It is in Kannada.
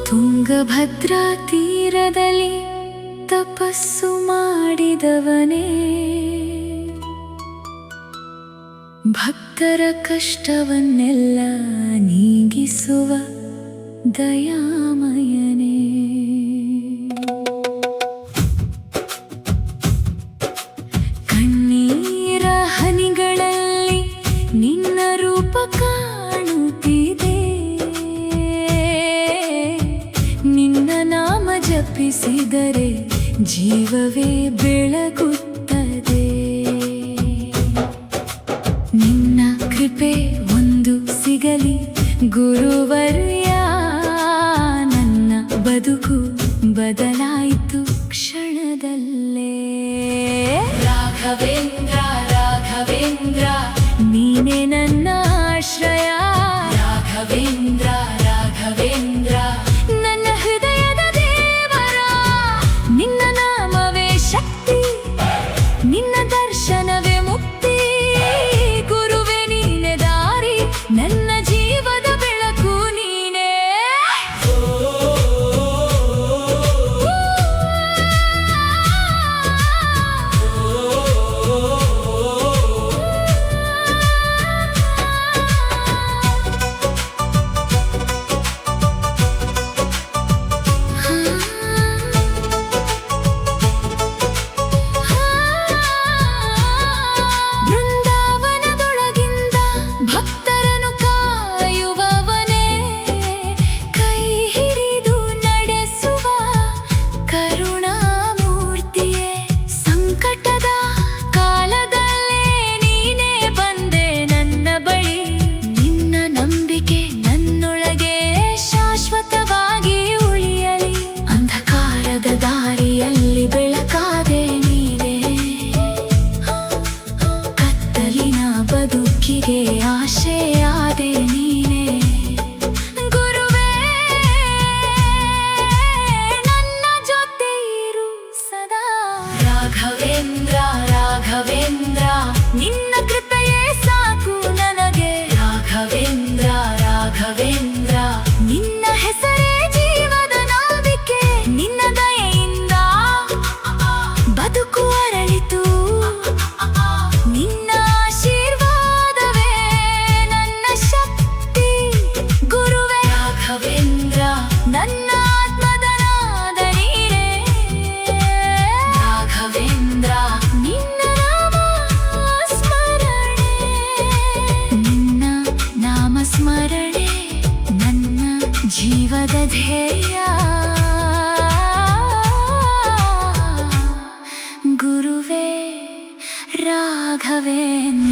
ತುಂಗಭದ್ರಾ ತೀರದಲ್ಲಿ ತಪಸ್ಸು ಮಾಡಿದವನೇ, ಭಕ್ತರ ಕಷ್ಟವನ್ನೆಲ್ಲ ನೀಗಿಸುವ ದಯಾಮಯನೇ. ಕಣ್ಣೀರ ಹನಿಗಳಲ್ಲಿ ನಿನ್ನ ರೂಪ ಕಾಣುತ್ತಿದೆ, ನಿನ್ನ ನಾಮ ಜಪಿಸಿದರೆ ಜೀವವೇ ಬೆಳಗುತ್ತದೆ. ನಿನ್ನ ಕೃಪೆ ಒಂದು ಸಿಗಲಿ ಗುರುವರ್ಯ, ನನ್ನ ಬದುಕು ಬದಲಾಯಿತು ಕ್ಷಣದಲ್ಲೇ. ರಾಘವೇಂದ್ರ ರಾಘವೇಂದ್ರ ನೀನೇ ನನ್ನ ಆಶ್ರಯ, ರಾಘವೇಂದ್ರ ರಾಘವೇಂದ್ರ ನನ್ನ ಹೃದಯದ ದೇವರ. ನಿನ್ನ ನಾಮವೇ ಶಕ್ತಿ, ನಿನ್ನ ದರ್ಶನವೇ ಮುಕ್ತಿ. ಗುರುವೇ ನೀನೆ ದಾರಿ, ನನ್ನ ಜೀವದ ಬೆಳಕು ನೀನೇ. ಬೃಂದಾವನದೊಳಗಿಂದ ಭಕ್ತರನ್ನು ಕಾಯುವವನೇ, ಕೈ ಹಿಡಿದು ನಡೆಸುವ ಕರುಣಾಮೂರ್ತಿಯೇ. ಸಂಕಟದ ಕಾಲದಲ್ಲೇ ನೀನೇ ಬಂದೆ ನನ್ನ ಬಳಿ, ನಿನ್ನ ನಂಬಿಕೆ ನನ್ನೊಳಗೆ ಶಾಶ್ವತವಾಗಿ ಉಳಿಯಲಿ. ಅಂಧಕಾರದ ದಾರಿಯಲ್ಲಿ ಬೆಳಕಾದೆ ನೀನೇ, ಕತ್ತಲಿನ ಬದುಕಿಗೆ ಆಶೆಯಾದೆ ನೀನೇ. ಗುರುವೇ ನನ್ನ ಜೊತೆ ಇರು ಸದಾ. ರಾಘವೇಂದ್ರ ರಾಘವೇಂದ್ರ ನಿನ್ನ ಕೃಪೆಯೇ ಸಾಕು ನನಗೆ. ರಾಘವೇಂದ್ರ ರಾಘವೇಂದ್ರ ನಿನ್ನ ಹೆಸರೇ ಜೀವದ ನಂಬಿಕೆ. ನಿನ್ನ ದಯೆಯಿಂದ ಬದುಕು ಅರಳಿತು, ನಿನ್ನ ಆಶೀರ್ವಾದವೇ ನನ್ನ ಶಕ್ತಿ. ಗುರುವೇ ರಾಘವೇಂದ್ರ ನನ್ನ ಆತ್ಮದ ನಾದ ನೀನೇ. ರಾಘವೇಂದ್ರ ನಿನ್ನ ನಾಮ ಸ್ಮರಣೆ, ನಿನ್ನ ನಾಮ ಸ್ಮರಣೆ ನನ್ನ ಜೀವದ ಧ್ಯೇಯ. ಗುರುವೇ ರಾಘವೇಂದ್ರ.